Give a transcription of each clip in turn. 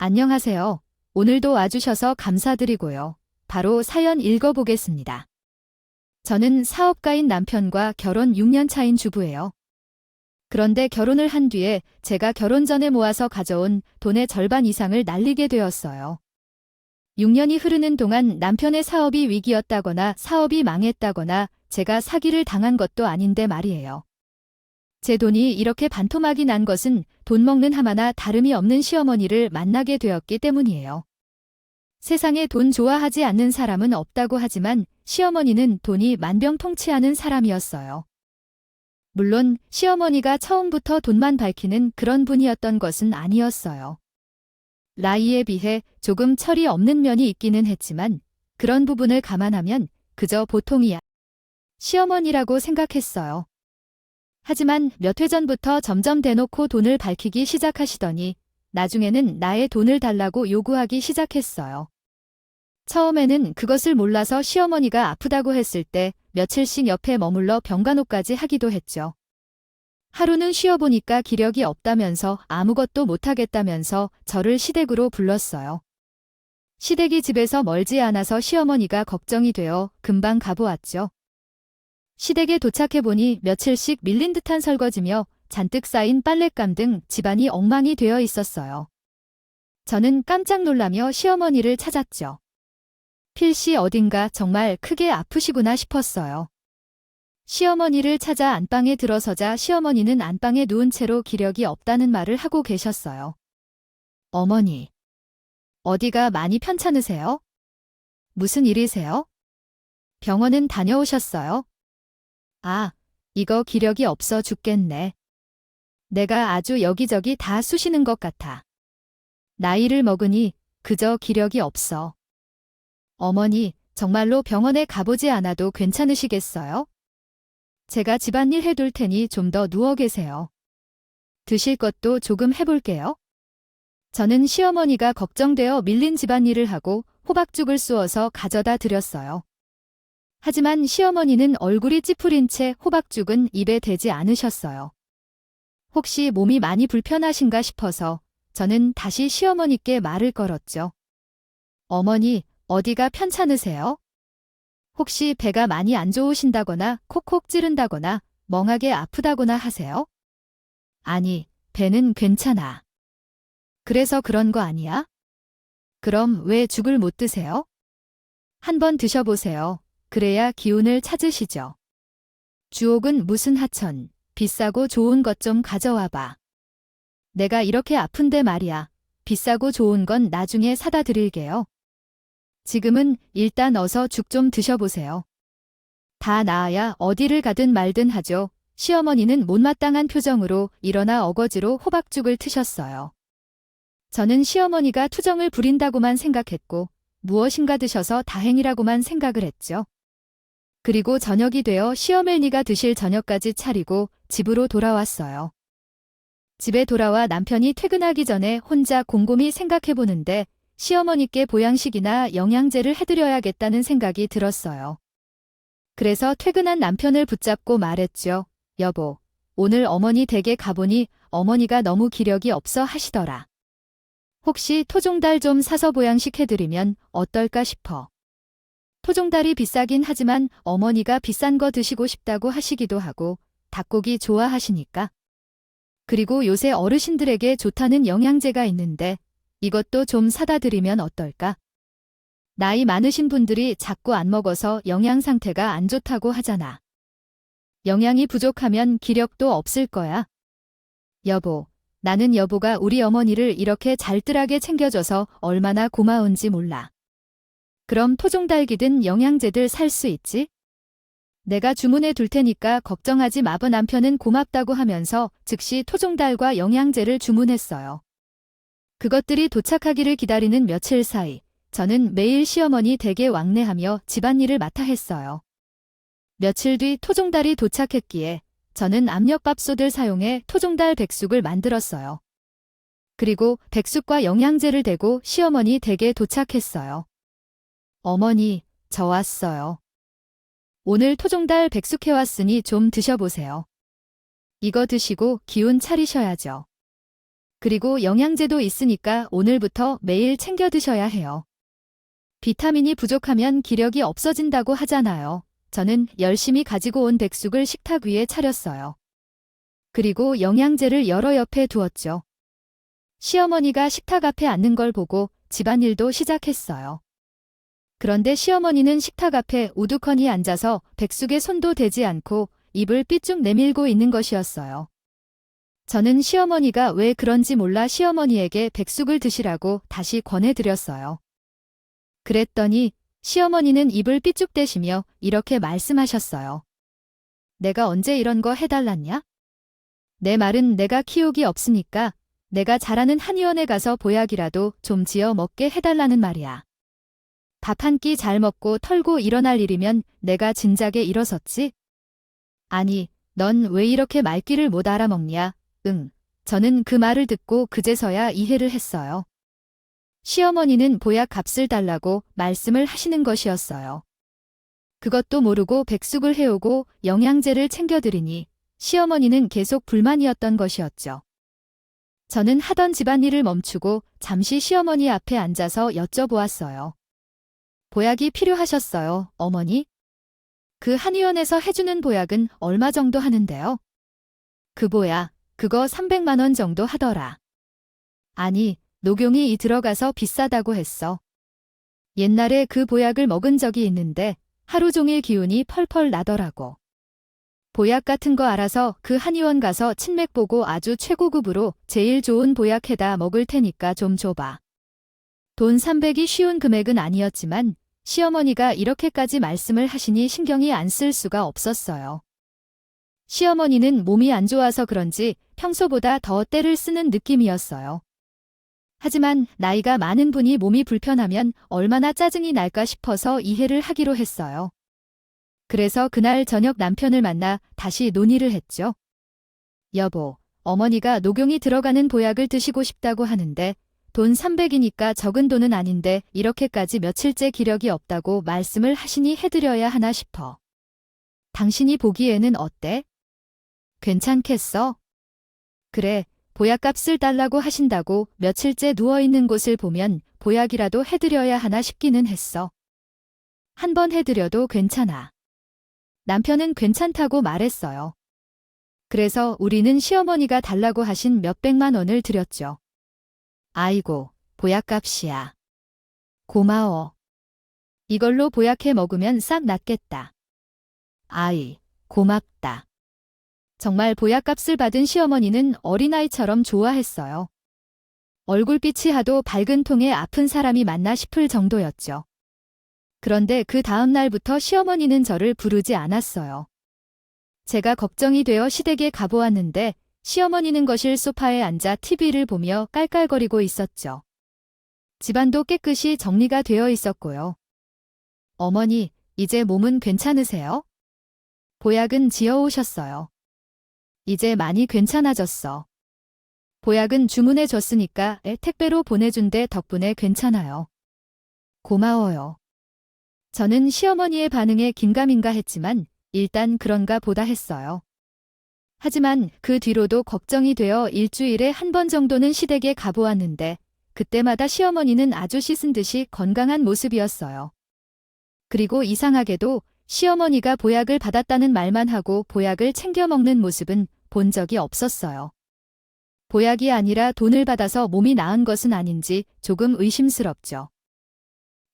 안녕하세요. 오늘도 와주셔서 감사드리고요. 바로 사연 읽어보겠습니다. 저는 사업가인 남편과 결혼 6년 차인 주부예요. 그런데 결혼을 한 뒤에 제가 결혼 전에 모아서 가져온 돈의 절반 이상을 날리게 되었어요. 6년이 흐르는 동안 남편의 사업이 위기였다거나 사업이 망했다거나 제가 사기를 당한 것도 아닌데 말이에요. 제 돈이 이렇게 반토막이 난 것은 돈 먹는 하마나 다름이 없는 시어머니를 만나게 되었기 때문이에요. 세상에 돈 좋아하지 않는 사람은 없다고 하지만 시어머니는 돈이 만병통치하는 사람이었어요. 물론 시어머니가 처음부터 돈만 밝히는 그런 분이었던 것은 아니었어요. 나이에 비해 조금 철이 없는 면이 있기는 했지만 그런 부분을 감안하면 그저 보통이야. 시어머니라고 생각했어요. 하지만 몇 회 전부터 점점 대놓고 돈을 밝히기 시작하시더니 나중에는 나의 돈을 달라고 요구하기 시작했어요. 처음에는 그것을 몰라서 시어머니가 아프다고 했을 때 며칠씩 옆에 머물러 병간호까지 하기도 했죠. 하루는 쉬어보니까 기력이 없다면서 아무것도 못하겠다면서 저를 시댁으로 불렀어요. 시댁이 집에서 멀지 않아서 시어머니가 걱정이 되어 금방 가보았죠. 시댁에 도착해보니 며칠씩 밀린 듯한 설거지며 잔뜩 쌓인 빨랫감 등 집안이 엉망이 되어 있었어요. 저는 깜짝 놀라며 시어머니를 찾았죠. 필시 어딘가 정말 크게 아프시구나 싶었어요. 시어머니를 찾아 안방에 들어서자 시어머니는 안방에 누운 채로 기력이 없다는 말을 하고 계셨어요. 어머니, 어디가 많이 편찮으세요? 무슨 일이세요? 병원은 다녀오셨어요? 아, 이거 기력이 없어 죽겠네. 내가 아주 여기저기 다 쑤시는 것 같아. 나이를 먹으니 그저 기력이 없어. 어머니, 정말로 병원에 가보지 않아도 괜찮으시겠어요? 제가 집안일 해둘 테니 좀 더 누워 계세요. 드실 것도 조금 해볼게요. 저는 시어머니가 걱정되어 밀린 집안일을 하고 호박죽을 쑤어서 가져다 드렸어요. 하지만 시어머니는 얼굴이 찌푸린 채 호박죽은 입에 대지 않으셨어요. 혹시 몸이 많이 불편하신가 싶어서 저는 다시 시어머니께 말을 걸었죠. 어머니, 어디가 편찮으세요? 혹시 배가 많이 안 좋으신다거나 콕콕 찌른다거나 멍하게 아프다거나 하세요? 아니, 배는 괜찮아. 그래서 그런 거 아니야? 그럼 왜 죽을 못 드세요? 한번 드셔보세요. 그래야 기운을 찾으시죠. 주옥은 무슨 하천, 비싸고 좋은 것 좀 가져와 봐. 내가 이렇게 아픈데 말이야. 비싸고 좋은 건 나중에 사다 드릴게요. 지금은 일단 어서 죽 좀 드셔보세요. 다 나아야 어디를 가든 말든 하죠. 시어머니는 못마땅한 표정으로 일어나 어거지로 호박죽을 트셨어요. 저는 시어머니가 투정을 부린다고만 생각했고 무엇인가 드셔서 다행이라고만 생각을 했죠. 그리고 저녁이 되어 시어머니가 드실 저녁까지 차리고 집으로 돌아왔어요. 집에 돌아와 남편이 퇴근하기 전에 혼자 곰곰이 생각해보는데 시어머니께 보양식이나 영양제를 해드려야겠다는 생각이 들었어요. 그래서 퇴근한 남편을 붙잡고 말했죠. 여보, 오늘 어머니 댁에 가보니 어머니가 너무 기력이 없어 하시더라. 혹시 토종달 좀 사서 보양식 해드리면 어떨까 싶어. 토종달이 비싸긴 하지만 어머니가 비싼 거 드시고 싶다고 하시기도 하고 닭고기 좋아하시니까. 그리고 요새 어르신들에게 좋다는 영양제가 있는데 이것도 좀 사다 드리면 어떨까? 나이 많으신 분들이 자꾸 안 먹어서 영양 상태가 안 좋다고 하잖아. 영양이 부족하면 기력도 없을 거야. 여보, 나는 여보가 우리 어머니를 이렇게 잘뜰하게 챙겨줘서 얼마나 고마운지 몰라. 그럼 토종달기든 영양제들 살 수 있지? 내가 주문해 둘 테니까 걱정하지 마버. 남편은 고맙다고 하면서 즉시 토종달과 영양제를 주문했어요. 그것들이 도착하기를 기다리는 며칠 사이 저는 매일 시어머니 댁에 왕래하며 집안일을 맡아 했어요. 며칠 뒤 토종달이 도착했기에 저는 압력밥솥을 사용해 토종달 백숙을 만들었어요. 그리고 백숙과 영양제를 대고 시어머니 댁에 도착했어요. 어머니, 저 왔어요. 오늘 토종달 백숙 해왔으니 좀 드셔보세요. 이거 드시고 기운 차리셔야죠. 그리고 영양제도 있으니까 오늘부터 매일 챙겨 드셔야 해요. 비타민이 부족하면 기력이 없어진다고 하잖아요. 저는 열심히 가지고 온 백숙을 식탁 위에 차렸어요. 그리고 영양제를 여러 옆에 두었죠. 시어머니가 식탁 앞에 앉는 걸 보고 집안일도 시작했어요. 그런데 시어머니는 식탁 앞에 우두커니 앉아서 백숙에 손도 대지 않고 입을 삐쭉 내밀고 있는 것이었어요. 저는 시어머니가 왜 그런지 몰라 시어머니에게 백숙을 드시라고 다시 권해드렸어요. 그랬더니 시어머니는 입을 삐쭉 대시며 이렇게 말씀하셨어요. 내가 언제 이런 거 해달랐냐? 내 말은 내가 키우기 없으니까 내가 잘하는 한의원에 가서 보약이라도 좀 지어 먹게 해달라는 말이야. 밥 한 끼 잘 먹고 털고 일어날 일이면 내가 진작에 일어섰지? 아니, 넌 왜 이렇게 말귀를 못 알아먹냐? 응. 저는 그 말을 듣고 그제서야 이해를 했어요. 시어머니는 보약 값을 달라고 말씀을 하시는 것이었어요. 그것도 모르고 백숙을 해오고 영양제를 챙겨드리니 시어머니는 계속 불만이었던 것이었죠. 저는 하던 집안일을 멈추고 잠시 시어머니 앞에 앉아서 여쭤보았어요. 보약이 필요하셨어요, 어머니? 그 한의원에서 해주는 보약은 얼마 정도 하는데요? 그 보약, 그거 300만 원 정도 하더라. 아니, 녹용이 들어가서 비싸다고 했어. 옛날에 그 보약을 먹은 적이 있는데 하루 종일 기운이 펄펄 나더라고. 보약 같은 거 알아서 그 한의원 가서 친맥 보고 아주 최고급으로 제일 좋은 보약 해다 먹을 테니까 좀 줘봐. 돈 300이 쉬운 금액은 아니었지만 시어머니가 이렇게까지 말씀을 하시니 신경이 안 쓸 수가 없었어요. 시어머니는 몸이 안 좋아서 그런지 평소보다 더 떼를 쓰는 느낌이었어요. 하지만 나이가 많은 분이 몸이 불편하면 얼마나 짜증이 날까 싶어서 이해를 하기로 했어요. 그래서 그날 저녁 남편을 만나 다시 논의를 했죠. 여보, 어머니가 녹용이 들어가는 보약을 드시고 싶다고 하는데 돈 300이니까 적은 돈은 아닌데 이렇게까지 며칠째 기력이 없다고 말씀을 하시니 해드려야 하나 싶어. 당신이 보기에는 어때? 괜찮겠어? 그래, 보약값을 달라고 하신다고 며칠째 누워있는 곳을 보면 보약이라도 해드려야 하나 싶기는 했어. 한 번 해드려도 괜찮아. 남편은 괜찮다고 말했어요. 그래서 우리는 시어머니가 달라고 하신 몇백만 원을 드렸죠. 아이고, 보약값이야. 고마워. 이걸로 보약해 먹으면 싹 낫겠다. 아이, 고맙다. 정말 보약값을 받은 시어머니는 어린아이처럼 좋아했어요. 얼굴빛이 하도 밝은 통에 아픈 사람이 맞나 싶을 정도였죠. 그런데 그 다음 날부터 시어머니는 저를 부르지 않았어요. 제가 걱정이 되어 시댁에 가보았는데 시어머니는 거실 소파에 앉아 TV를 보며 깔깔거리고 있었죠. 집안도 깨끗이 정리가 되어 있었고요. 어머니, 이제 몸은 괜찮으세요? 보약은 지어오셨어요. 이제 많이 괜찮아졌어. 보약은 주문해 줬으니까 택배로 보내준대 덕분에 괜찮아요. 고마워요. 저는 시어머니의 반응에 긴가민가 했지만 일단 그런가 보다 했어요. 하지만 그 뒤로도 걱정이 되어 일주일에 한 번 정도는 시댁에 가보았는데 그때마다 시어머니는 아주 씻은 듯이 건강한 모습이었어요. 그리고 이상하게도 시어머니가 보약을 받았다는 말만 하고 보약을 챙겨 먹는 모습은 본 적이 없었어요. 보약이 아니라 돈을 받아서 몸이 나은 것은 아닌지 조금 의심스럽죠.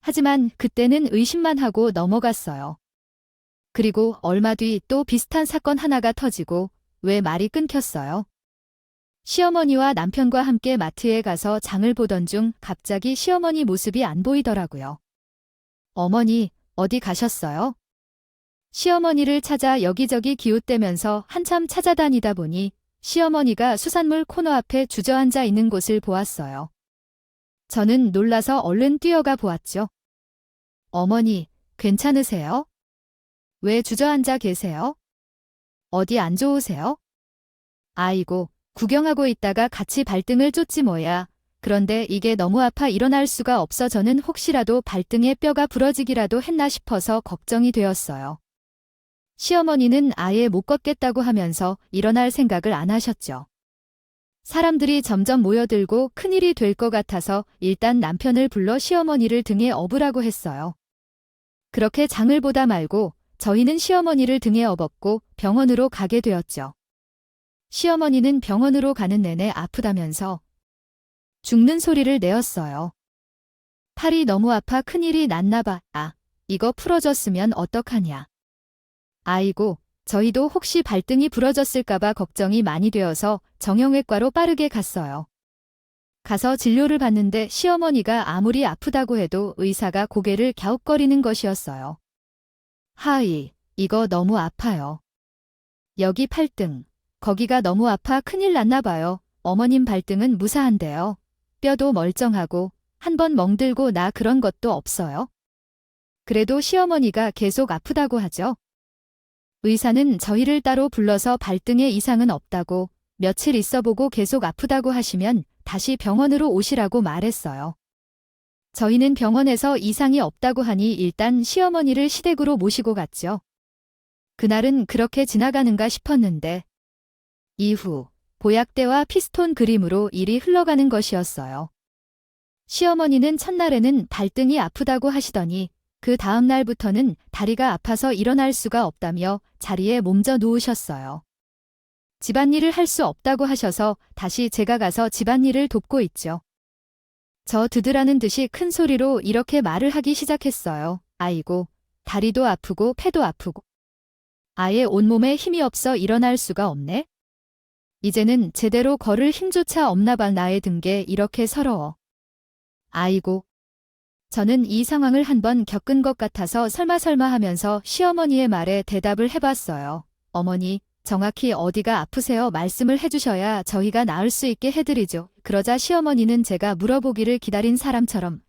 하지만 그때는 의심만 하고 넘어갔어요. 그리고 얼마 뒤 또 비슷한 사건 하나가 터지고 왜 말이 끊겼어요? 시어머니와 남편과 함께 마트에 가서 장을 보던 중 갑자기 시어머니 모습이 안 보이더라고요. 어머니, 어디 가셨어요? 시어머니를 찾아 여기저기 기웃대면서 한참 찾아다니다 보니 시어머니가 수산물 코너 앞에 주저앉아 있는 곳을 보았어요. 저는 놀라서 얼른 뛰어가 보았죠. 어머니, 괜찮으세요? 왜 주저앉아 계세요? 어디 안 좋으세요? 아이고, 구경하고 있다가 같이 발등을 쫓지 뭐야. 그런데 이게 너무 아파 일어날 수가 없어 저는 혹시라도 발등에 뼈가 부러지기라도 했나 싶어서 걱정이 되었어요. 시어머니는 아예 못 걷겠다고 하면서 일어날 생각을 안 하셨죠. 사람들이 점점 모여들고 큰일이 될 것 같아서 일단 남편을 불러 시어머니를 등에 업으라고 했어요. 그렇게 장을 보다 말고 저희는 시어머니를 등에 업었고 병원으로 가게 되었죠. 시어머니는 병원으로 가는 내내 아프다면서 죽는 소리를 내었어요. 팔이 너무 아파 큰일이 났나 봐. 아, 이거 부러졌으면 어떡하냐. 아이고, 저희도 혹시 발등이 부러졌을까봐 걱정이 많이 되어서 정형외과로 빠르게 갔어요. 가서 진료를 받는데 시어머니가 아무리 아프다고 해도 의사가 고개를 갸웃거리는 것이었어요. 하이, 이거 너무 아파요. 여기 팔등, 거기가 너무 아파 큰일 났나 봐요. 어머님 발등은 무사한데요. 뼈도 멀쩡하고 한 번 멍들고 나 그런 것도 없어요. 그래도 시어머니가 계속 아프다고 하죠. 의사는 저희를 따로 불러서 발등에 이상은 없다고 며칠 있어보고 계속 아프다고 하시면 다시 병원으로 오시라고 말했어요. 저희는 병원에서 이상이 없다고 하니 일단 시어머니를 시댁으로 모시고 갔죠. 그날은 그렇게 지나가는가 싶었는데 이후 보약대와 피스톤 그림으로 일이 흘러가는 것이었어요. 시어머니는 첫날에는 발등이 아프다고 하시더니 그 다음 날부터는 다리가 아파서 일어날 수가 없다며 자리에 몸져 누우셨어요. 집안일을 할 수 없다고 하셔서 다시 제가 가서 집안일을 돕고 있죠. 저 드드라는 듯이 큰 소리로 이렇게 말을 하기 시작했어요. 아이고, 다리도 아프고 폐도 아프고 아예 온몸에 힘이 없어 일어날 수가 없네. 이제는 제대로 걸을 힘조차 없나 봐. 나의 든 게 이렇게 서러워. 아이고. 저는 이 상황을 한번 겪은 것 같아서 설마 하면서 시어머니의 말에 대답을 해봤어요. 어머니, 정확히 어디가 아프세요? 말씀을 해주셔야 저희가 나을 수 있게 해드리죠. 그러자 시어머니는 제가 물어보기를 기다린 사람처럼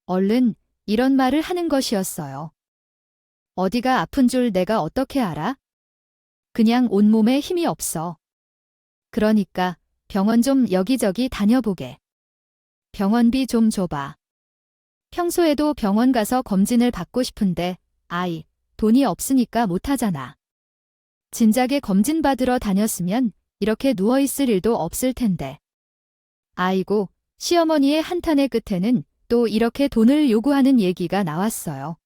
얼른 이런 말을 하는 것이었어요. 어디가 아픈 줄 내가 어떻게 알아? 그냥 온몸에 힘이 없어. 그러니까 병원 좀 여기저기 다녀보게. 병원비 좀 줘봐. 평소에도 병원 가서 검진을 받고 싶은데 아이, 돈이 없으니까 못하잖아. 진작에 검진 받으러 다녔으면 이렇게 누워있을 일도 없을 텐데. 아이고, 시어머니의 한탄의 끝에는 또 이렇게 돈을 요구하는 얘기가 나왔어요.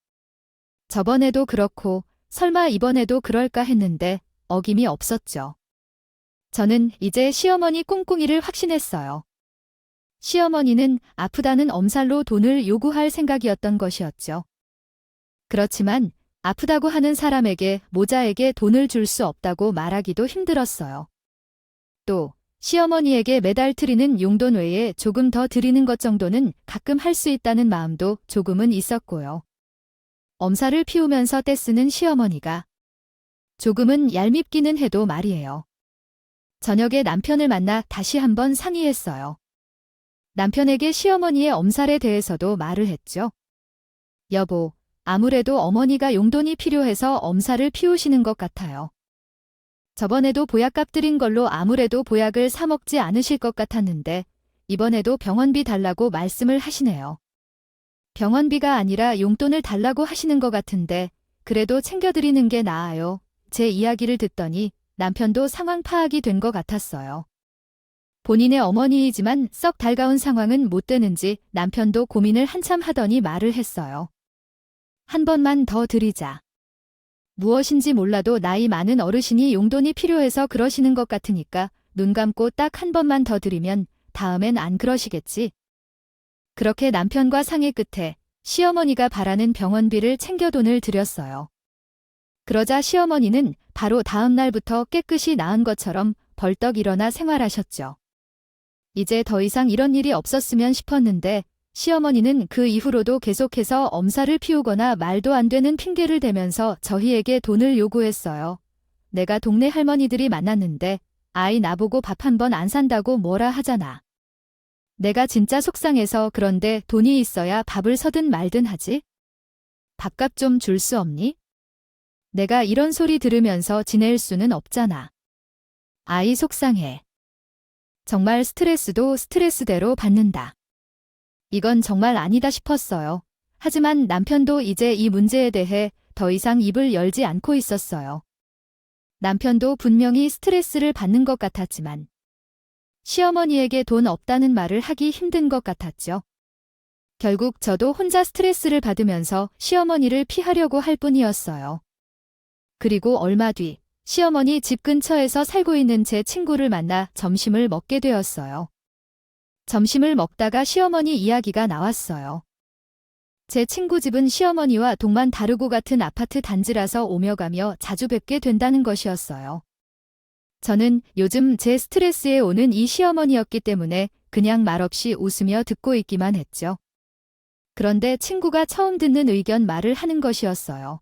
저번에도 그렇고 설마 이번에도 그럴까 했는데 어김이 없었죠. 저는 이제 시어머니 꿍꿍이를 확신했어요. 시어머니는 아프다는 엄살로 돈을 요구할 생각이었던 것이었죠. 그렇지만 아프다고 하는 사람에게 모자에게 돈을 줄 수 없다고 말하기도 힘들었어요. 또 시어머니에게 매달 드리는 용돈 외에 조금 더 드리는 것 정도는 가끔 할 수 있다는 마음도 조금은 있었고요. 엄살을 피우면서 떼쓰는 시어머니가 조금은 얄밉기는 해도 말이에요. 저녁에 남편을 만나 다시 한번 상의했어요. 남편에게 시어머니의 엄살에 대해서도 말을 했죠. 여보, 아무래도 어머니가 용돈이 필요해서 엄살을 피우시는 것 같아요. 저번에도 보약값 드린 걸로 아무래도 보약을 사 먹지 않으실 것 같았는데 이번에도 병원비 달라고 말씀을 하시네요. 병원비가 아니라 용돈을 달라고 하시는 것 같은데 그래도 챙겨드리는 게 나아요. 제 이야기를 듣더니 남편도 상황 파악이 된 것 같았어요. 본인의 어머니이지만 썩 달가운 상황은 못 되는지 남편도 고민을 한참 하더니 말을 했어요. 한 번만 더 드리자. 무엇인지 몰라도 나이 많은 어르신이 용돈이 필요해서 그러시는 것 같으니까 눈 감고 딱 한 번만 더 드리면 다음엔 안 그러시겠지. 그렇게 남편과 상의 끝에 시어머니가 바라는 병원비를 챙겨 돈을 드렸어요. 그러자 시어머니는 바로 다음 날부터 깨끗이 나은 것처럼 벌떡 일어나 생활하셨죠. 이제 더 이상 이런 일이 없었으면 싶었는데 시어머니는 그 이후로도 계속해서 엄살을 피우거나 말도 안 되는 핑계를 대면서 저희에게 돈을 요구했어요. 내가 동네 할머니들이 만났는데 아이 나보고 밥 한 번 안 산다고 뭐라 하잖아. 내가 진짜 속상해서 그런데 돈이 있어야 밥을 서든 말든 하지? 밥값 좀 줄 수 없니? 내가 이런 소리 들으면서 지낼 수는 없잖아. 아이 속상해. 정말 스트레스도 스트레스대로 받는다. 이건 정말 아니다 싶었어요. 하지만 남편도 이제 이 문제에 대해 더 이상 입을 열지 않고 있었어요. 남편도 분명히 스트레스를 받는 것 같았지만 시어머니에게 돈 없다는 말을 하기 힘든 것 같았죠. 결국 저도 혼자 스트레스를 받으면서 시어머니를 피하려고 할 뿐이었어요. 그리고 얼마 뒤 시어머니 집 근처에서 살고 있는 제 친구를 만나 점심을 먹게 되었어요. 점심을 먹다가 시어머니 이야기가 나왔어요. 제 친구 집은 시어머니와 동만 다르고 같은 아파트 단지라서 오며 가며 자주 뵙게 된다는 것이었어요. 저는 요즘 제 스트레스에 오는 이 시어머니였기 때문에 그냥 말없이 웃으며 듣고 있기만 했죠. 그런데 친구가 처음 듣는 의견 말을 하는 것이었어요.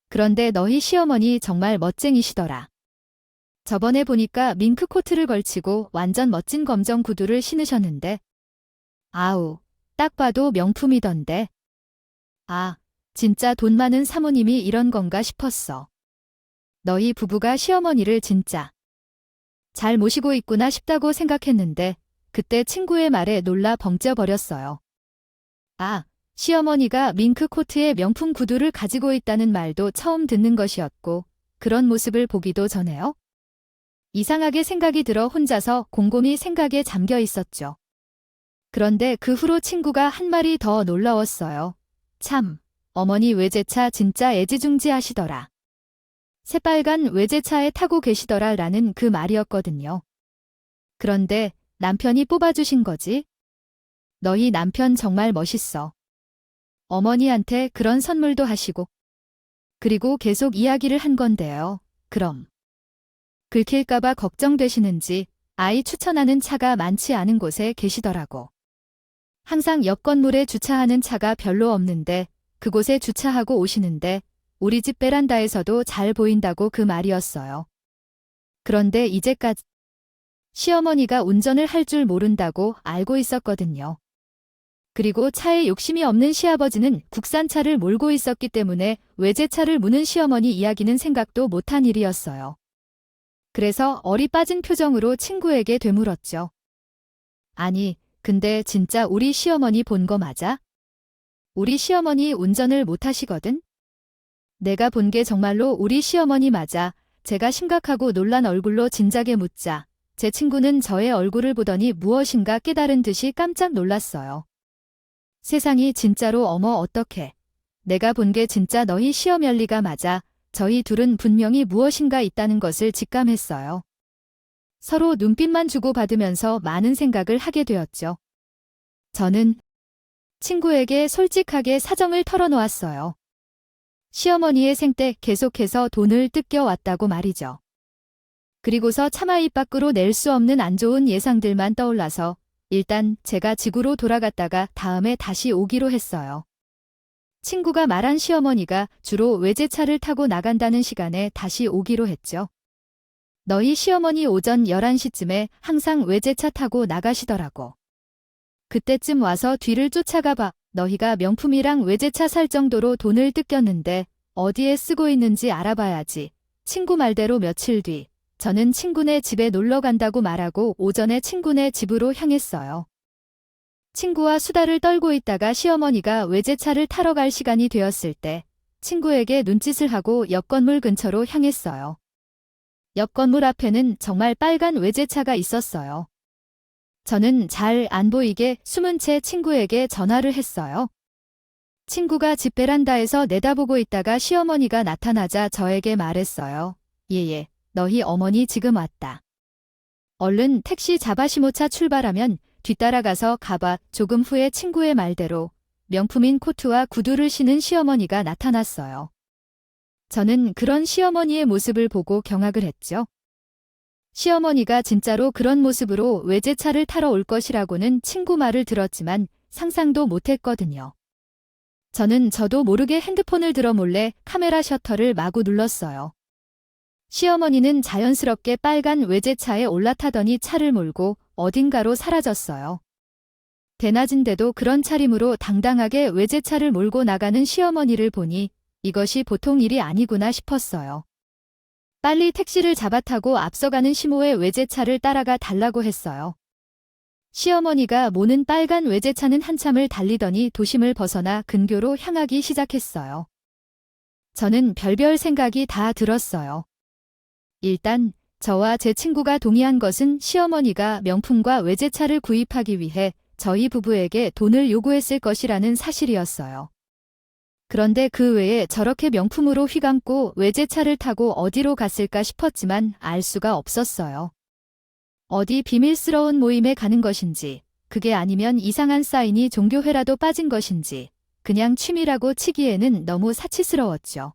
그런데 너희 시어머니 정말 멋쟁이시더라. 저번에 보니까 밍크 코트를 걸치고 완전 멋진 검정 구두를 신으셨는데. 아우, 딱 봐도 명품이던데. 아, 진짜 돈 많은 사모님이 이런 건가 싶었어. 너희 부부가 시어머니를 진짜 잘 모시고 있구나 싶다고 생각했는데 그때 친구의 말에 놀라 벙쪄버렸어요. 아, 시어머니가 밍크 코트에 명품 구두를 가지고 있다는 말도 처음 듣는 것이었고 그런 모습을 보기도 전에요. 이상하게 생각이 들어 혼자서 곰곰이 생각에 잠겨 있었죠. 그런데 그 후로 친구가 한 말이 더 놀라웠어요. 참, 어머니 외제차 진짜 애지중지하시더라. 새빨간 외제차에 타고 계시더라 라는 그 말이었거든요. 그런데 남편이 뽑아주신 거지? 너희 남편 정말 멋있어. 어머니한테 그런 선물도 하시고. 그리고 계속 이야기를 한 건데요. 그럼 긁힐까봐 걱정되시는지 아이 추천하는 차가 많지 않은 곳에 계시더라고. 항상 옆 건물에 주차하는 차가 별로 없는데 그곳에 주차하고 오시는데 우리 집 베란다에서도 잘 보인다고 그 말이었어요. 그런데 이제까지 시어머니가 운전을 할 줄 모른다고 알고 있었거든요. 그리고 차에 욕심이 없는 시아버지는 국산차를 몰고 있었기 때문에 외제차를 무는 시어머니 이야기는 생각도 못한 일이었어요. 그래서 얼이 빠진 표정으로 친구에게 되물었죠. 아니, 근데 진짜 우리 시어머니 본 거 맞아? 우리 시어머니 운전을 못하시거든? 내가 본 게 정말로 우리 시어머니 맞아. 제가 심각하고 놀란 얼굴로 진작에 묻자 제 친구는 저의 얼굴을 보더니 무엇인가 깨달은 듯이 깜짝 놀랐어요. 세상이 진짜로 어머 어떡해. 내가 본 게 진짜 너희 시어머니가 맞아. 저희 둘은 분명히 무엇인가 있다는 것을 직감했어요. 서로 눈빛만 주고받으면서 많은 생각을 하게 되었죠. 저는 친구에게 솔직하게 사정을 털어놓았어요. 시어머니의 생때 계속해서 돈을 뜯겨왔다고 말이죠. 그리고서 차마 입 밖으로 낼 수 없는 안 좋은 예상들만 떠올라서 일단 제가 지구로 돌아갔다가 다음에 다시 오기로 했어요. 친구가 말한 시어머니가 주로 외제차를 타고 나간다는 시간에 다시 오기로 했죠. 너희 시어머니 오전 11시쯤에 항상 외제차 타고 나가시더라고. 그때쯤 와서 뒤를 쫓아가 봐. 너희가 명품이랑 외제차 살 정도로 돈을 뜯겼는데 어디에 쓰고 있는지 알아봐야지. 친구 말대로 며칠 뒤 저는 친구네 집에 놀러 간다고 말하고 오전에 친구네 집으로 향했어요. 친구와 수다를 떨고 있다가 시어머니가 외제차를 타러 갈 시간이 되었을 때 친구에게 눈짓을 하고 옆 건물 근처로 향했어요. 옆 건물 앞에는 정말 빨간 외제차가 있었어요. 저는 잘 안 보이게 숨은 채 친구에게 전화를 했어요. 친구가 집 베란다에서 내다보고 있다가 시어머니가 나타나자 저에게 말했어요. 예예, 너희 어머니 지금 왔다. 얼른 택시 잡아 시모차 출발하면 뒤따라가서 가봐. 조금 후에 친구의 말대로 명품인 코트와 구두를 신은 시어머니가 나타났어요. 저는 그런 시어머니의 모습을 보고 경악을 했죠. 시어머니가 진짜로 그런 모습으로 외제차를 타러 올 것이라고는 친구 말을 들었지만 상상도 못했거든요. 저도 모르게 핸드폰을 들어 몰래 카메라 셔터를 마구 눌렀어요. 시어머니는 자연스럽게 빨간 외제차에 올라타더니 차를 몰고 어딘가로 사라졌어요. 대낮인데도 그런 차림으로 당당하게 외제차를 몰고 나가는 시어머니를 보니 이것이 보통 일이 아니구나 싶었어요. 빨리 택시를 잡아 타고 앞서가는 시모의 외제차를 따라가 달라고 했어요. 시어머니가 모는 빨간 외제차는 한참을 달리더니 도심을 벗어나 근교로 향하기 시작했어요. 저는 별별 생각이 다 들었어요. 일단 저와 제 친구가 동의한 것은 시어머니가 명품과 외제차를 구입하기 위해 저희 부부에게 돈을 요구했을 것이라는 사실이었어요. 그런데 그 외에 저렇게 명품으로 휘감고 외제차를 타고 어디로 갔을까 싶었지만 알 수가 없었어요. 어디 비밀스러운 모임에 가는 것인지, 그게 아니면 이상한 사인이 종교회라도 빠진 것인지, 그냥 취미라고 치기에는 너무 사치스러웠죠.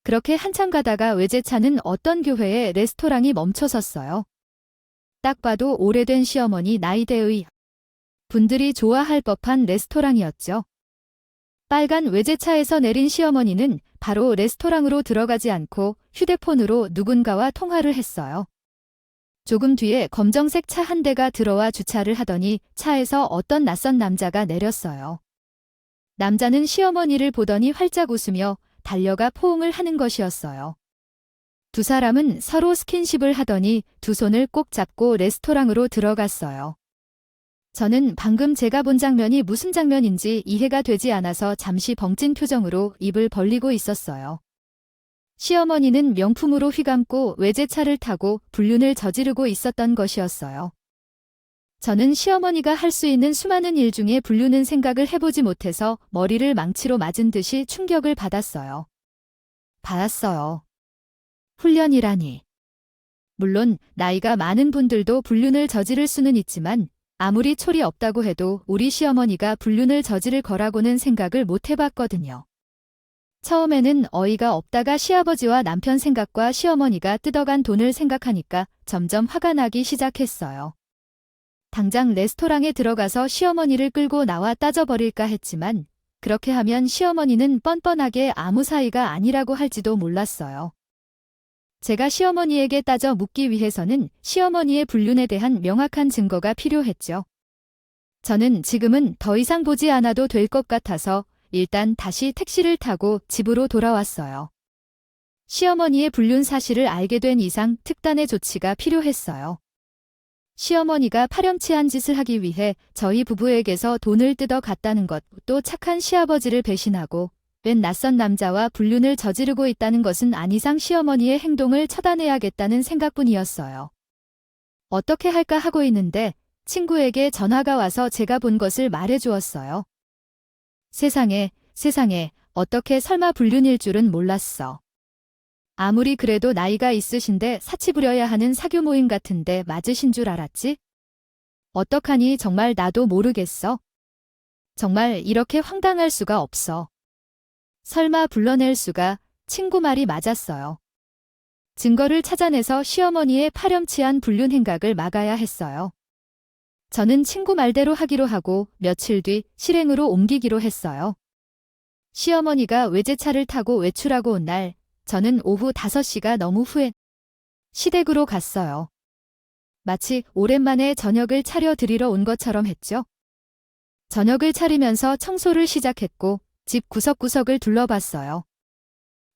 그렇게 한참 가다가 외제차는 어떤 교회에 레스토랑이 멈춰섰어요. 딱 봐도 오래된 시어머니 나이대의 분들이 좋아할 법한 레스토랑이었죠. 빨간 외제차에서 내린 시어머니는 바로 레스토랑으로 들어가지 않고 휴대폰으로 누군가와 통화를 했어요. 조금 뒤에 검정색 차 한 대가 들어와 주차를 하더니 차에서 어떤 낯선 남자가 내렸어요. 남자는 시어머니를 보더니 활짝 웃으며 달려가 포옹을 하는 것이었어요. 두 사람은 서로 스킨십을 하더니 두 손을 꼭 잡고 레스토랑으로 들어갔어요. 저는 방금 제가 본 장면이 무슨 장면인지 이해가 되지 않아서 잠시 벙찐 표정으로 입을 벌리고 있었어요. 시어머니는 명품으로 휘감고 외제차를 타고 불륜을 저지르고 있었던 것이었어요. 저는 시어머니가 할 수 있는 수많은 일 중에 불륜은 생각을 해보지 못해서 머리를 망치로 맞은 듯이 충격을 받았어요. 훈련이라니. 물론 나이가 많은 분들도 불륜을 저지를 수는 있지만 아무리 촐이 없다고 해도 우리 시어머니가 불륜을 저지를 거라고는 생각을 못 해봤거든요. 처음에는 어이가 없다가 시아버지와 남편 생각과 시어머니가 뜯어간 돈을 생각하니까 점점 화가 나기 시작했어요. 당장 레스토랑에 들어가서 시어머니를 끌고 나와 따져버릴까 했지만 그렇게 하면 시어머니는 뻔뻔하게 아무 사이가 아니라고 할지도 몰랐어요. 제가 시어머니에게 따져 묻기 위해서는 시어머니의 불륜에 대한 명확한 증거가 필요했죠. 저는 지금은 더 이상 보지 않아도 될 것 같아서 일단 다시 택시를 타고 집으로 돌아왔어요. 시어머니의 불륜 사실을 알게 된 이상 특단의 조치가 필요했어요. 시어머니가 파렴치한 짓을 하기 위해 저희 부부에게서 돈을 뜯어 갔다는 것, 또 착한 시아버지를 배신하고 웬 낯선 남자와 불륜을 저지르고 있다는 것은 안 이상 시어머니의 행동을 처단해야겠다는 생각뿐이었어요. 어떻게 할까 하고 있는데 친구에게 전화가 와서 제가 본 것을 말해주었어요. 세상에, 어떻게 설마 불륜일 줄은 몰랐어. 아무리 그래도 나이가 있으신데 사치 부려야 하는 사교 모임 같은데 맞으신 줄 알았지? 어떡하니 정말 나도 모르겠어. 정말 이렇게 황당할 수가 없어. 설마 불러낼 수가, 친구 말이 맞았어요. 증거를 찾아내서 시어머니의 파렴치한 불륜 행각을 막아야 했어요. 저는 친구 말대로 하기로 하고 며칠 뒤 실행으로 옮기기로 했어요. 시어머니가 외제차를 타고 외출하고 온 날, 저는 오후 5시가 너무 후에 시댁으로 갔어요. 마치 오랜만에 저녁을 차려 드리러 온 것처럼 했죠. 저녁을 차리면서 청소를 시작했고 집 구석구석을 둘러봤어요.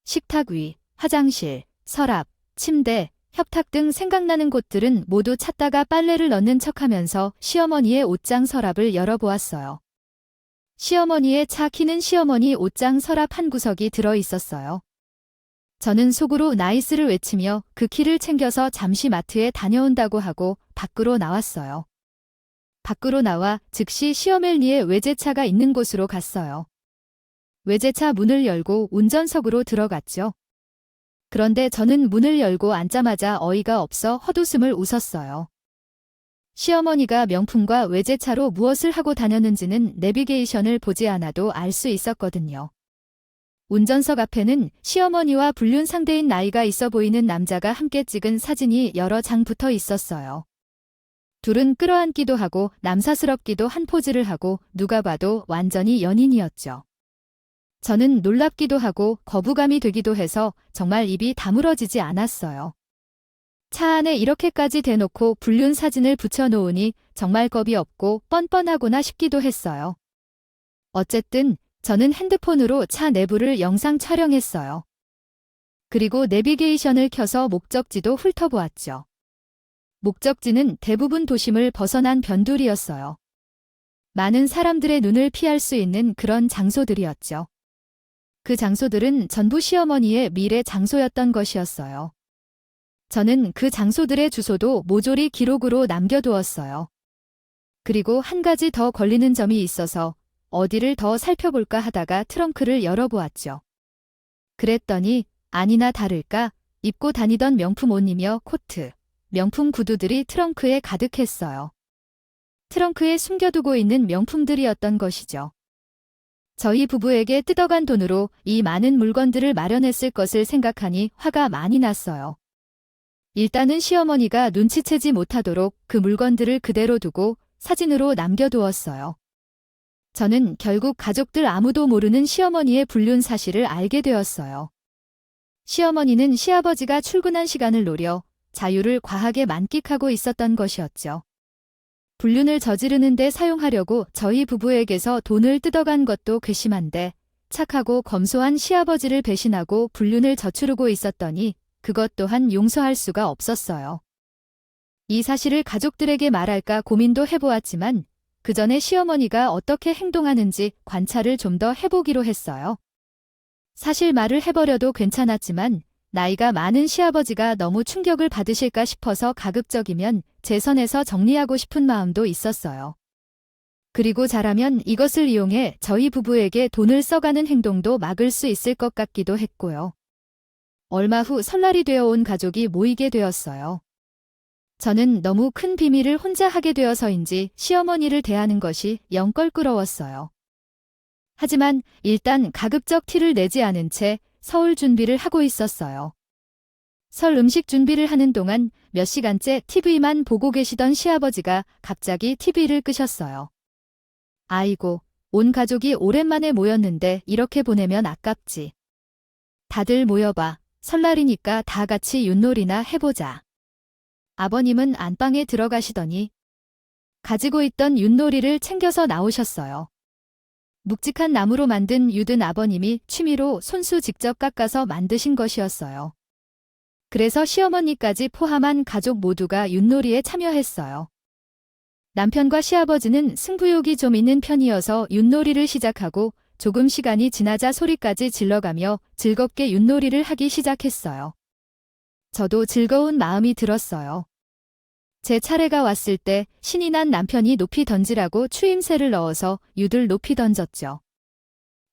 식탁 위, 화장실, 서랍, 침대, 협탁 등 생각나는 곳들은 모두 찾다가 빨래를 넣는 척하면서 시어머니의 옷장 서랍을 열어보았어요. 시어머니의 차 키는 시어머니 옷장 서랍 한 구석이 들어있었어요. 저는 속으로 나이스를 외치며 그 키를 챙겨서 잠시 마트에 다녀온다고 하고 밖으로 나왔어요. 밖으로 나와 즉시 시어멜니의 외제차가 있는 곳으로 갔어요. 외제차 문을 열고 운전석으로 들어갔죠. 그런데 저는 문을 열고 앉자마자 어이가 없어 헛웃음을 웃었어요. 시어머니가 명품과 외제차로 무엇을 하고 다녔는지는 내비게이션을 보지 않아도 알 수 있었거든요. 운전석 앞에는 시어머니와 불륜 상대인 나이가 있어 보이는 남자가 함께 찍은 사진이 여러 장 붙어 있었어요. 둘은 끌어안기도 하고 남사스럽기도 한 포즈를 하고 누가 봐도 완전히 연인이었죠. 저는 놀랍기도 하고 거부감이 되기도 해서 정말 입이 다물어지지 않았어요. 차 안에 이렇게까지 대놓고 불륜 사진을 붙여놓으니 정말 겁이 없고 뻔뻔하구나 싶기도 했어요. 어쨌든 저는 핸드폰으로 차 내부를 영상 촬영했어요. 그리고 내비게이션을 켜서 목적지도 훑어보았죠. 목적지는 대부분 도심을 벗어난 변두리였어요. 많은 사람들의 눈을 피할 수 있는 그런 장소들이었죠. 그 장소들은 전부 시어머니의 미래 장소였던 것이었어요. 저는 그 장소들의 주소도 모조리 기록으로 남겨두었어요. 그리고 한 가지 더 걸리는 점이 있어서 어디를 더 살펴볼까 하다가 트렁크를 열어보았죠. 그랬더니 아니나 다를까 입고 다니던 명품 옷이며 코트, 명품 구두들이 트렁크에 가득했어요. 트렁크에 숨겨두고 있는 명품들이었던 것이죠. 저희 부부에게 뜯어간 돈으로 이 많은 물건들을 마련했을 것을 생각하니 화가 많이 났어요. 일단은 시어머니가 눈치채지 못하도록 그 물건들을 그대로 두고 사진으로 남겨두었어요. 저는 결국 가족들 아무도 모르는 시어머니의 불륜 사실을 알게 되었어요. 시어머니는 시아버지가 출근한 시간을 노려 자유를 과하게 만끽하고 있었던 것이었죠. 불륜을 저지르는 데 사용하려고 저희 부부에게서 돈을 뜯어간 것도 괘씸한데 착하고 검소한 시아버지를 배신하고 불륜을 저지르고 있었더니 그것 또한 용서할 수가 없었어요. 이 사실을 가족들에게 말할까 고민도 해보았지만 그 전에 시어머니가 어떻게 행동하는지 관찰을 좀 더 해보기로 했어요. 사실 말을 해버려도 괜찮았지만 나이가 많은 시아버지가 너무 충격을 받으실까 싶어서 가급적이면 제 선에서 정리하고 싶은 마음도 있었어요. 그리고 잘하면 이것을 이용해 저희 부부에게 돈을 써가는 행동도 막을 수 있을 것 같기도 했고요. 얼마 후 설날이 되어 온 가족이 모이게 되었어요. 저는 너무 큰 비밀을 혼자 하게 되어서인지 시어머니를 대하는 것이 영 껄끄러웠어요. 하지만 일단 가급적 티를 내지 않은 채 서울 준비를 하고 있었어요. 설 음식 준비를 하는 동안 몇 시간째 TV만 보고 계시던 시아버지가 갑자기 TV를 끄셨어요. 아이고, 온 가족이 오랜만에 모였는데 이렇게 보내면 아깝지. 다들 모여봐. 설날이니까 다 같이 윷놀이나 해보자. 아버님은 안방에 들어가시더니 가지고 있던 윷놀이를 챙겨서 나오셨어요. 묵직한 나무로 만든 윷은 아버님이 취미로 손수 직접 깎아서 만드신 것이었어요. 그래서 시어머니까지 포함한 가족 모두가 윷놀이에 참여했어요. 남편과 시아버지는 승부욕이 좀 있는 편이어서 윷놀이를 시작하고 조금 시간이 지나자 소리까지 질러가며 즐겁게 윷놀이를 하기 시작했어요. 저도 즐거운 마음이 들었어요. 제 차례가 왔을 때 신이 난 남편이 높이 던지라고 추임새를 넣어서 윷을 높이 던졌죠.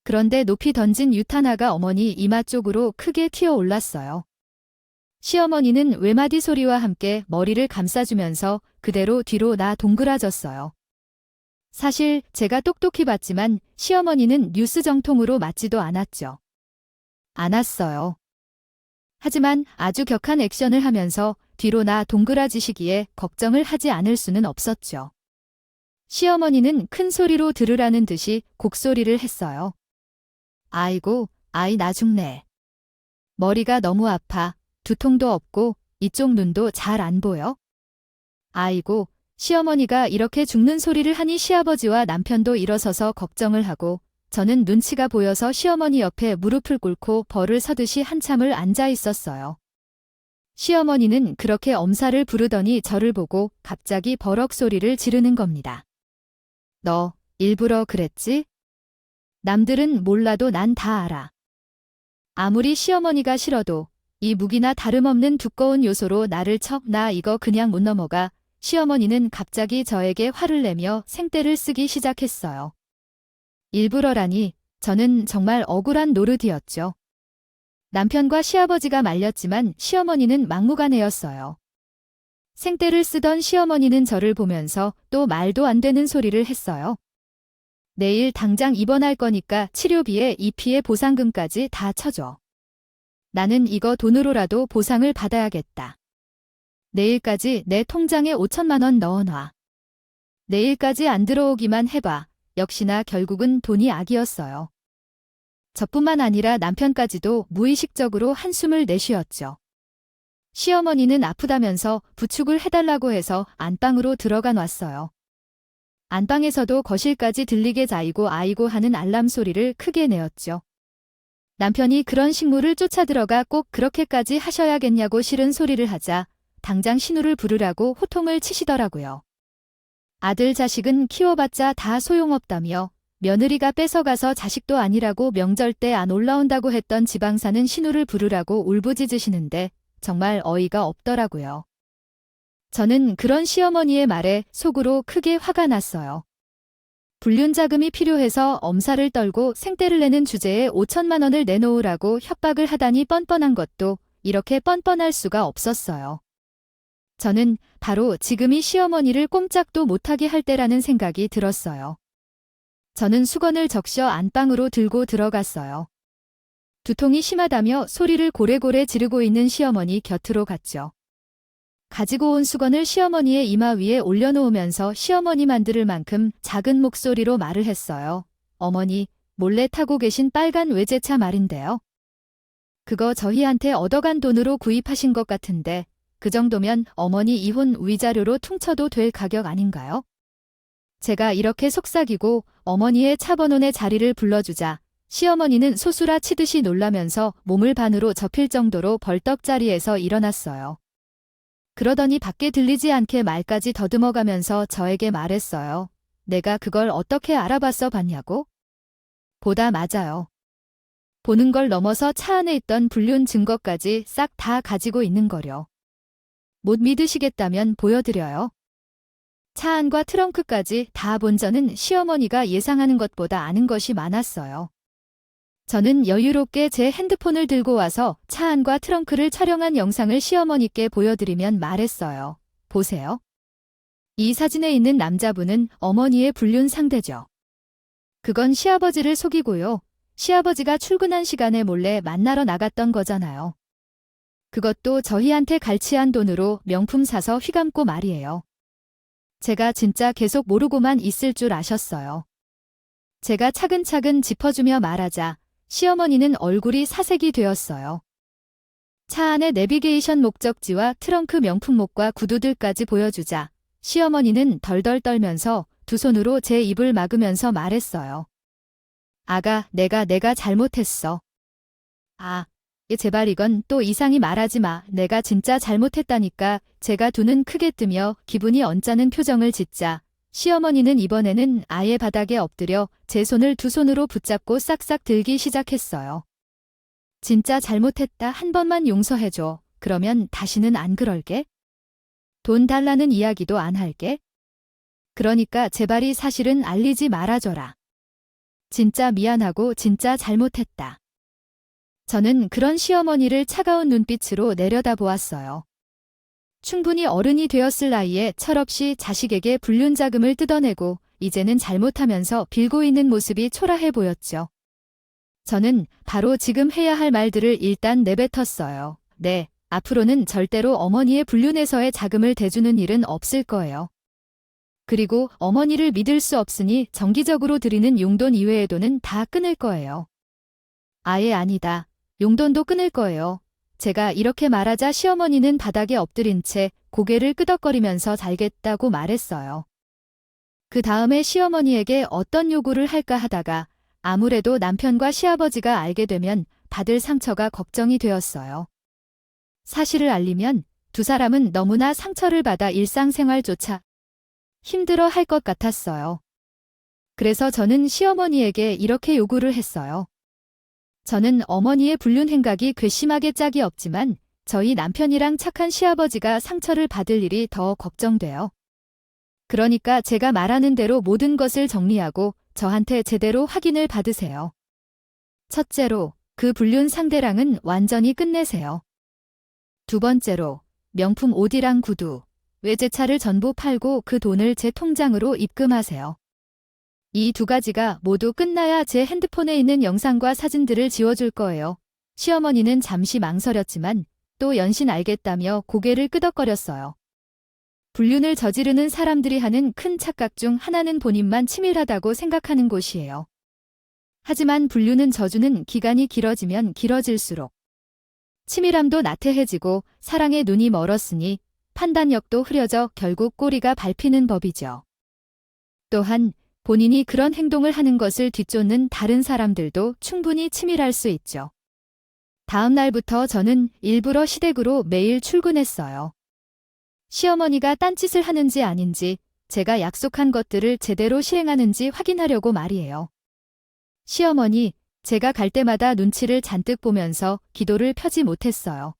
그런데 높이 던진 윷 하나가 어머니 이마 쪽으로 크게 튀어 올랐어요. 시어머니는 외마디 소리와 함께 머리를 감싸주면서 그대로 뒤로 나 동그라졌어요. 사실 제가 똑똑히 봤지만 시어머니는 뉴스 정통으로 맞지도 않았죠. 않았어요. 하지만 아주 격한 액션을 하면서 뒤로 나 동그라지시기에 걱정을 하지 않을 수는 없었죠. 시어머니는 큰 소리로 들으라는 듯이 곡소리를 했어요. 아이고, 아이 나 죽네. 머리가 너무 아파. 두통도 없고 이쪽 눈도 잘 안 보여. 아이고, 시어머니가 이렇게 죽는 소리를 하니 시아버지와 남편도 일어서서 걱정을 하고 저는 눈치가 보여서 시어머니 옆에 무릎을 꿇고 벌을 서듯이 한참을 앉아 있었어요. 시어머니는 그렇게 엄살을 부르더니 저를 보고 갑자기 버럭 소리를 지르는 겁니다. 너 일부러 그랬지? 남들은 몰라도 난 다 알아. 아무리 시어머니가 싫어도 이 무기나 다름없는 두꺼운 요소로 나를 나 이거 그냥 못 넘어가. 시어머니는 갑자기 저에게 화를 내며 생떼를 쓰기 시작했어요. 일부러라니 저는 정말 억울한 노릇이었죠. 남편과 시아버지가 말렸지만 시어머니는 막무가내였어요. 생떼를 쓰던 시어머니는 저를 보면서 또 말도 안 되는 소리를 했어요. 내일 당장 입원할 거니까 치료비에 이 피해 보상금까지 다 쳐줘. 나는 이거 돈으로라도 보상을 받아야겠다. 내일까지 내 통장에 5천만 원 넣어놔. 내일까지 안 들어오기만 해봐. 역시나 결국은 돈이 악이었어요. 저뿐만 아니라 남편까지도 무의식적으로 한숨을 내쉬었죠. 시어머니는 아프다면서 부축을 해달라고 해서 안방으로 들어가 놨어요. 안방에서도 거실까지 들리게 자이고 아이고 하는 알람 소리를 크게 내었죠. 남편이 그런 식물을 쫓아 들어가 꼭 그렇게까지 하셔야겠냐고 싫은 소리를 하자 당장 신우를 부르라고 호통을 치시더라고요. 아들 자식은 키워봤자 다 소용없다며 며느리가 뺏어가서 자식도 아니라고 명절 때 안 올라온다고 했던 지방사는 신우를 부르라고 울부짖으시는데 정말 어이가 없더라고요. 저는 그런 시어머니의 말에 속으로 크게 화가 났어요. 불륜 자금이 필요해서 엄살을 떨고 생떼를 내는 주제에 5천만 원을 내놓으라고 협박을 하다니 뻔뻔한 것도 이렇게 뻔뻔할 수가 없었어요. 저는 바로 지금이 시어머니를 꼼짝도 못하게 할 때라는 생각이 들었어요. 저는 수건을 적셔 안방으로 들고 들어갔어요. 두통이 심하다며 소리를 고래고래 지르고 있는 시어머니 곁으로 갔죠. 가지고 온 수건을 시어머니의 이마 위에 올려놓으면서 시어머니만 들을 만큼 작은 목소리로 말을 했어요. 어머니, 몰래 타고 계신 빨간 외제차 말인데요. 그거 저희한테 얻어간 돈으로 구입하신 것 같은데 그 정도면 어머니 이혼 위자료로 퉁쳐도 될 가격 아닌가요? 제가 이렇게 속삭이고 어머니의 차 번호 내 자리를 불러주자 시어머니는 소수라 치듯이 놀라면서 몸을 반으로 접힐 정도로 벌떡 자리에서 일어났어요. 그러더니 밖에 들리지 않게 말까지 더듬어가면서 저에게 말했어요. 내가 그걸 어떻게 알아봤어 봤냐고? 보다 맞아요. 보는 걸 넘어서 차 안에 있던 불륜 증거까지 싹 다 가지고 있는 거려. 못 믿으시겠다면 보여드려요. 차 안과 트렁크까지 다 본 저는 시어머니가 예상하는 것보다 아는 것이 많았어요. 저는 여유롭게 제 핸드폰을 들고 와서 차 안과 트렁크를 촬영한 영상을 시어머니께 보여드리면 말했어요. 보세요. 이 사진에 있는 남자분은 어머니의 불륜 상대죠. 그건 시아버지를 속이고요. 시아버지가 출근한 시간에 몰래 만나러 나갔던 거잖아요. 그것도 저희한테 갈취한 돈으로 명품 사서 휘감고 말이에요. 제가 진짜 계속 모르고만 있을 줄 아셨어요. 제가 차근차근 짚어주며 말하자 시어머니는 얼굴이 사색이 되었어요. 차 안의 내비게이션 목적지와 트렁크 명품목과 구두들까지 보여주자 시어머니는 덜덜 떨면서 두 손으로 제 입을 막으면서 말했어요. 아가, 내가 잘못했어. 아, 제발 이건 또 이상히 말하지 마. 내가 진짜 잘못했다니까. 제가 두 눈 크게 뜨며 기분이 언짢은 표정을 짓자 시어머니는 이번에는 아예 바닥에 엎드려 제 손을 두 손으로 붙잡고 싹싹 들기 시작했어요. 진짜 잘못했다. 한 번만 용서해줘. 그러면 다시는 안 그럴게. 돈 달라는 이야기도 안 할게. 그러니까 제발 이 사실은 알리지 말아줘라. 진짜 미안하고 진짜 잘못했다. 저는 그런 시어머니를 차가운 눈빛으로 내려다보았어요. 충분히 어른이 되었을 나이에 철없이 자식에게 불륜 자금을 뜯어내고 이제는 잘못하면서 빌고 있는 모습이 초라해 보였죠. 저는 바로 지금 해야 할 말들을 일단 내뱉었어요. 네, 앞으로는 절대로 어머니의 불륜에서의 자금을 대주는 일은 없을 거예요. 그리고 어머니를 믿을 수 없으니 정기적으로 드리는 용돈 이외의 돈은 다 끊을 거예요. 아예 아니다. 용돈도 끊을 거예요. 제가 이렇게 말하자 시어머니는 바닥에 엎드린 채 고개를 끄덕거리면서 잘겠다고 말했어요. 그 다음에 시어머니에게 어떤 요구를 할까 하다가 아무래도 남편과 시아버지가 알게 되면 받을 상처가 걱정이 되었어요. 사실을 알리면 두 사람은 너무나 상처를 받아 일상생활조차 힘들어 할 것 같았어요. 그래서 저는 시어머니에게 이렇게 요구를 했어요. 저는 어머니의 불륜 행각이 괘씸하게 짝이 없지만 저희 남편이랑 착한 시아버지가 상처를 받을 일이 더 걱정돼요. 그러니까 제가 말하는 대로 모든 것을 정리하고 저한테 제대로 확인을 받으세요. 첫째로, 그 불륜 상대랑은 완전히 끝내세요. 두 번째로, 명품 옷이랑 구두, 외제차를 전부 팔고 그 돈을 제 통장으로 입금하세요. 이 두 가지가 모두 끝나야 제 핸드폰에 있는 영상과 사진들을 지워줄 거예요. 시어머니는 잠시 망설였지만 또 연신 알겠다며 고개를 끄덕거렸어요. 불륜을 저지르는 사람들이 하는 큰 착각 중 하나는 본인만 치밀하다고 생각하는 곳이에요. 하지만 불륜은 저주는 기간이 길어지면 길어질수록 치밀함도 나태해지고 사랑의 눈이 멀었으니 판단력도 흐려져 결국 꼬리가 밟히는 법이죠. 또한 본인이 그런 행동을 하는 것을 뒤쫓는 다른 사람들도 충분히 치밀할 수 있죠. 다음 날부터 저는 일부러 시댁으로 매일 출근했어요. 시어머니가 딴짓을 하는지 아닌지 제가 약속한 것들을 제대로 시행하는지 확인하려고 말이에요. 시어머니, 제가 갈 때마다 눈치를 잔뜩 보면서 기도를 펴지 못했어요.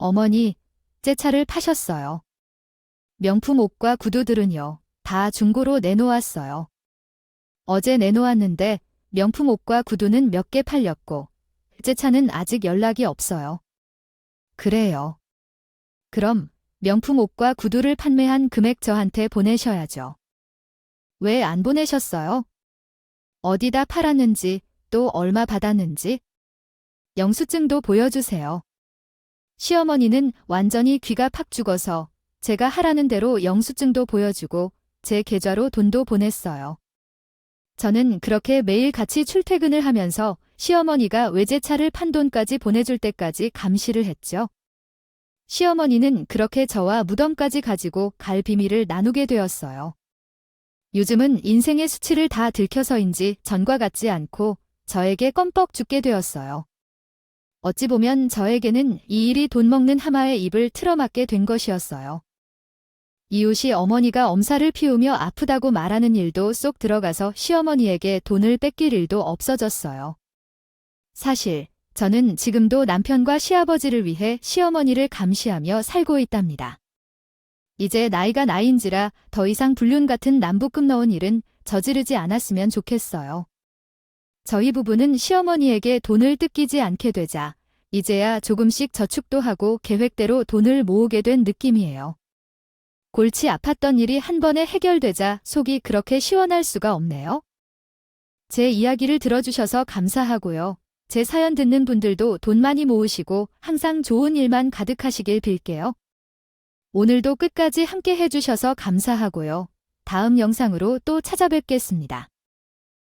어머니, 제 차를 파셨어요. 명품 옷과 구두들은요, 다 중고로 내놓았어요. 어제 내놓았는데 명품 옷과 구두는 몇 개 팔렸고, 제 차는 아직 연락이 없어요. 그래요. 그럼 명품 옷과 구두를 판매한 금액 저한테 보내셔야죠. 왜 안 보내셨어요? 어디다 팔았는지, 또 얼마 받았는지? 영수증도 보여주세요. 시어머니는 완전히 귀가 팍 죽어서 제가 하라는 대로 영수증도 보여주고 제 계좌로 돈도 보냈어요. 저는 그렇게 매일 같이 출퇴근을 하면서 시어머니가 외제차를 판 돈까지 보내줄 때까지 감시를 했죠. 시어머니는 그렇게 저와 무덤까지 가지고 갈 비밀을 나누게 되었어요. 요즘은 인생의 수치를 다 들켜서인지 전과 같지 않고 저에게 껌뻑 죽게 되었어요. 어찌 보면 저에게는 이 일이 돈 먹는 하마의 입을 틀어막게 된 것이었어요. 이웃이 어머니가 엄살을 피우며 아프다고 말하는 일도 쏙 들어가서 시어머니에게 돈을 뺏길 일도 없어졌어요. 사실 저는 지금도 남편과 시아버지를 위해 시어머니를 감시하며 살고 있답니다. 이제 나이가 나이인지라 더 이상 불륜 같은 남부급 넣은 일은 저지르지 않았으면 좋겠어요. 저희 부부는 시어머니에게 돈을 뜯기지 않게 되자 이제야 조금씩 저축도 하고 계획대로 돈을 모으게 된 느낌이에요. 골치 아팠던 일이 한 번에 해결되자 속이 그렇게 시원할 수가 없네요. 제 이야기를 들어주셔서 감사하고요. 제 사연 듣는 분들도 돈 많이 모으시고 항상 좋은 일만 가득하시길 빌게요. 오늘도 끝까지 함께 해주셔서 감사하고요. 다음 영상으로 또 찾아뵙겠습니다.